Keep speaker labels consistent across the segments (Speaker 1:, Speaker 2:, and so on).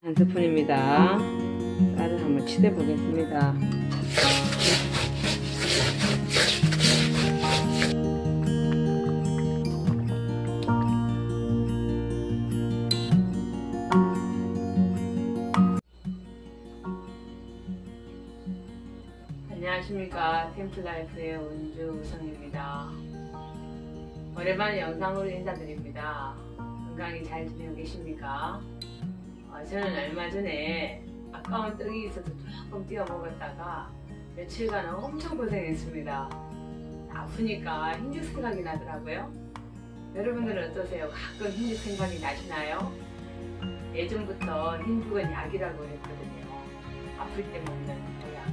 Speaker 1: 한 스푼입니다. 쌀을 한번 치대 보겠습니다. 안녕하십니까. 템플라이프의 은주성입니다. 오랜만에 영상으로 인사드립니다. 건강히 잘 지내고 계십니까? 저는 얼마 전에 아까운 떡이 있어서 조금 띄워 먹었다가 며칠간 엄청 고생했습니다. 아프니까 흰죽 생각이 나더라고요. 여러분들은 어떠세요? 가끔 흰죽 생각이 나시나요? 예전부터 흰죽은 약이라고 했거든요. 아플 때 먹는 약.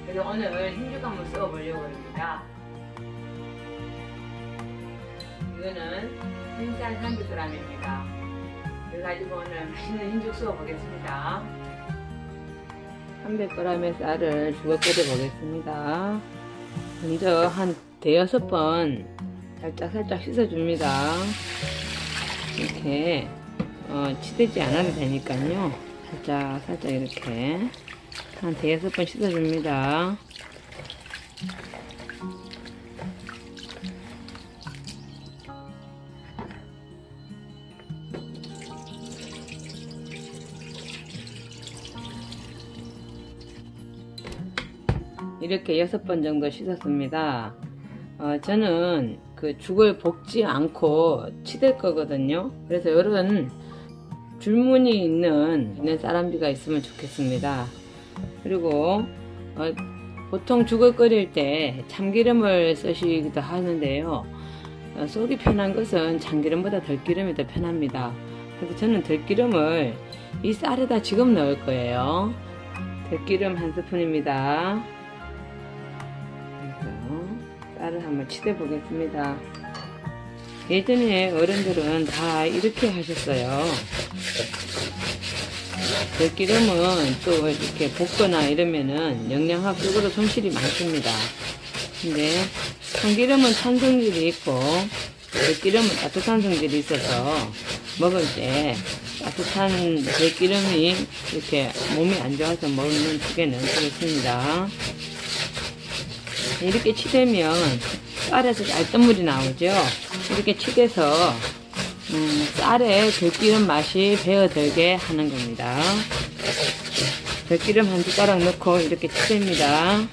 Speaker 1: 그래서 오늘 흰죽 한번 써보려고 합니다. 이거는 흰쌀 300g입니다. 그래가지고 오늘 맛있는 흰죽 쏘아 보겠습니다. 300g의 쌀을 죽어 끓여 보겠습니다. 먼저 한 대여섯 번 살짝 씻어줍니다. 이렇게 치대지 않아도 되니까요. 살짝 이렇게 한 대여섯 번 씻어줍니다. 이렇게 6번 정도 씻었습니다. 저는 그 죽을 볶지 않고 치댈 거거든요. 그래서 이런 줄무늬 있는 쌀한비가 있으면 좋겠습니다. 그리고 보통 죽을 끓일 때 참기름을 쓰시기도 하는데요. 속이 편한 것은 참기름보다 들기름이 더 편합니다. 그래서 저는 들기름을 이 쌀에다 지금 넣을 거예요. 들기름 한 스푼입니다. 쌀을 한번 치대 보겠습니다. 예전에 어른들은 다 이렇게 하셨어요. 들기름은 또 이렇게 볶거나 이러면은 영양학적으로 손실이 많습니다. 근데 참기름은 찬 성질이 있고 들기름은 따뜻한 성질이 있어서 먹을 때 따뜻한 들기름이 이렇게 몸이 안 좋아서 먹는 쪽에는 그렇습니다. 이렇게 치대면 쌀에서 얇던물이 나오죠. 이렇게 치대서 쌀에 들기름 맛이 배어들게 하는 겁니다. 들기름 한 숟가락 넣고 이렇게 치댑니다.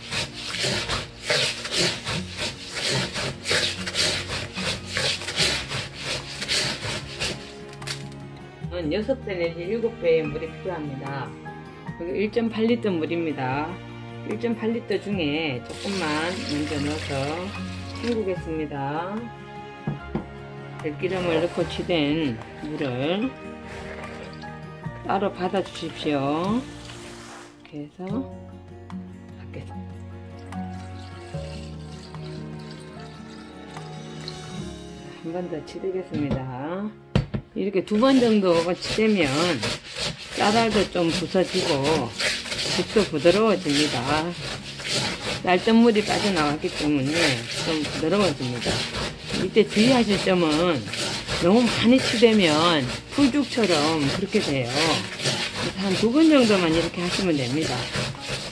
Speaker 1: 은 6배 내지 7배의 물이 필요합니다. 그리고 1.8리터 물입니다. 1.8리터 중에 조금만 먼저 넣어서 헹구겠습니다. 들기름을 넣고 치댄 물을 따로 받아 주십시오. 이렇게 해서 받겠습니다. 한 번 더 치대겠습니다. 이렇게 2번 정도 치대면 쌀알도 좀 부서지고 죽도 부드러워집니다. 쌀뜨물이 빠져나왔기 때문에 좀 부드러워집니다. 이때 주의하실 점은 너무 많이 치대면 풀죽처럼 그렇게 돼요. 그래서 한 2번 정도만 이렇게 하시면 됩니다.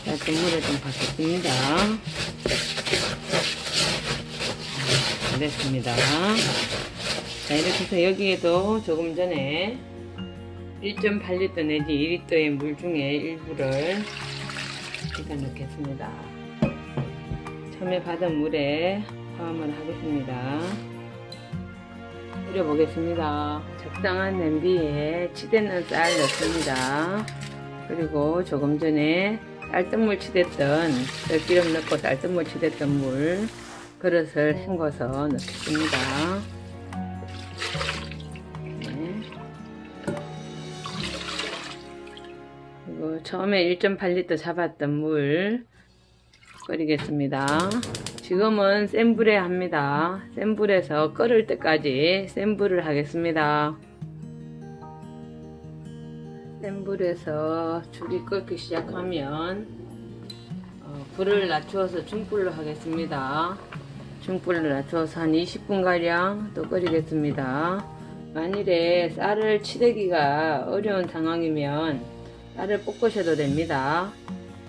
Speaker 1: 쌀뜨물을 좀 받겠습니다. 됐습니다. 자, 이렇게 해서 여기에도 조금 전에 1.8리터 내지 2리터의 물 중에 일부를 일단 넣겠습니다. 처음에 받은 물에 포함을 하겠습니다. 끓여보겠습니다. 적당한 냄비에 치대는 쌀 넣습니다. 그리고 조금 전에 쌀뜨물 치댔던 들기름 넣고 쌀뜨물 치댔던 물 그릇을 헹궈서 넣겠습니다. 그리고 처음에 1.8리터 잡았던 물 끓이겠습니다. 지금은 센 불에 합니다. 센 불에서 끓을 때까지 센 불을 하겠습니다. 센 불에서 죽이 끓기 시작하면 불을 낮추어서 중불로 하겠습니다. 중불로 낮춰서 한 20분가량 또 끓이겠습니다. 만일에 쌀을 치대기가 어려운 상황이면 쌀을 볶으셔도 됩니다.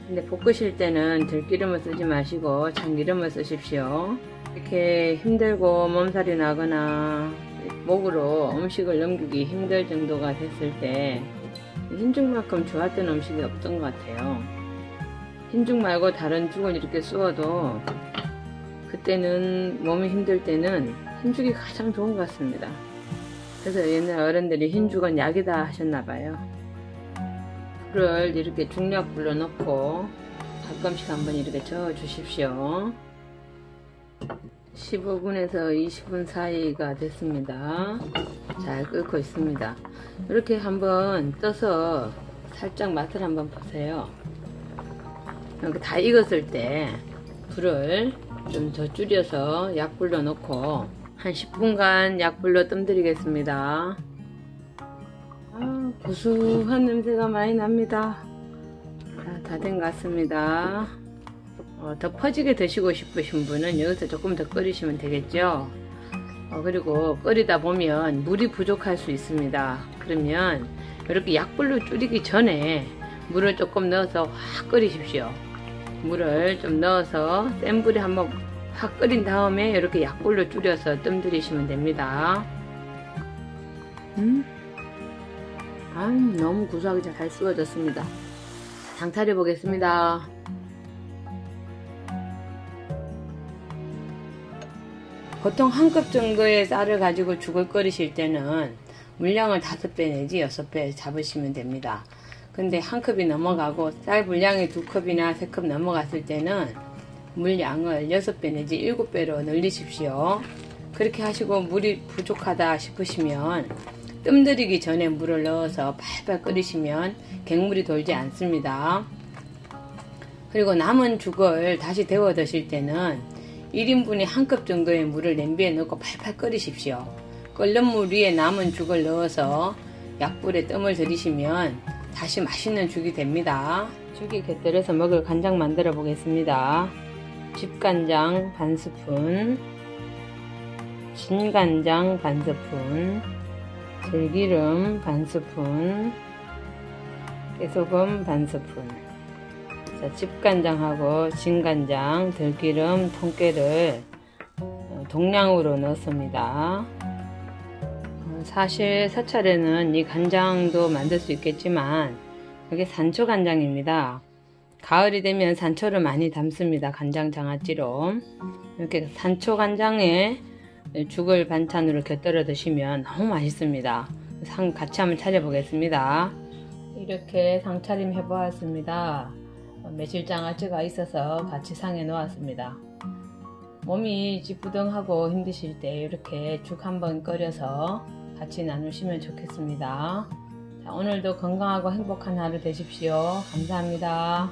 Speaker 1: 근데 볶으실 때는 들기름을 쓰지 마시고 참기름을 쓰십시오. 이렇게 힘들고 몸살이 나거나 목으로 음식을 넘기기 힘들 정도가 됐을 때 흰죽만큼 좋았던 음식이 없던 것 같아요. 흰죽 말고 다른 죽을 이렇게 쑤어도 그때는 몸이 힘들 때는 흰죽이 가장 좋은 것 같습니다. 그래서 옛날 어른들이 흰죽은 약이다 하셨나봐요. 불을 이렇게 중약불로 넣고 가끔씩 한번 이렇게 저어 주십시오. 15분에서 20분 사이가 됐습니다. 잘 끓고 있습니다. 이렇게 한번 떠서 살짝 맛을 한번 보세요. 이렇게 다 익었을 때 불을 좀 더 줄여서 약불로 넣고 한 10분간 약불로 뜸들이겠습니다. 고소한 냄새가 많이 납니다. 다 된 것 같습니다. 더 퍼지게 드시고 싶으신 분은 여기서 조금 더 끓이시면 되겠죠. 그리고 끓이다 보면 물이 부족할 수 있습니다. 그러면 이렇게 약불로 줄이기 전에 물을 조금 넣어서 확 끓이십시오. 물을 좀 넣어서 센 불에 한번 확 끓인 다음에 이렇게 약불로 줄여서 뜸들이시면 됩니다. 너무 구수하게 잘 쏘아졌습니다. 장 차려 보겠습니다. 보통 한 컵 정도의 쌀을 가지고 죽을 끓이실 때는 물량을 5배 내지 6배 잡으시면 됩니다. 근데 한 컵이 넘어가고 쌀 분량이 2컵이나 3컵 넘어갔을 때는 물량을 6배 내지 7배로 늘리십시오. 그렇게 하시고 물이 부족하다 싶으시면 뜸들이기 전에 물을 넣어서 팔팔 끓이시면 갱물이 돌지 않습니다. 그리고 남은 죽을 다시 데워 드실 때는 1인분에 한 컵 정도의 물을 냄비에 넣고 팔팔 끓이십시오. 끓는 물 위에 남은 죽을 넣어서 약불에 뜸을 들이시면 다시 맛있는 죽이 됩니다. 죽이 곁들여서 먹을 간장 만들어 보겠습니다. 집간장 반 스푼, 진간장 반 스푼, 들기름 반 스푼, 깨소금 반 스푼. 자, 집간장하고 진간장, 들기름, 통깨를 동량으로 넣습니다. 사실 사찰에는 이 간장도 만들 수 있겠지만 이게 산초간장입니다. 가을이 되면 산초를 많이 담습니다. 간장 장아찌로. 이렇게 산초간장에 죽을 반찬으로 곁들여 드시면 너무 맛있습니다. 상 같이 한번 차려보겠습니다. 이렇게 상차림 해보았습니다. 매실장아찌가 있어서 같이 상에 놓았습니다. 몸이 찌뿌둥하고 힘드실 때 이렇게 죽 한번 끓여서 같이 나누시면 좋겠습니다. 자, 오늘도 건강하고 행복한 하루 되십시오. 감사합니다.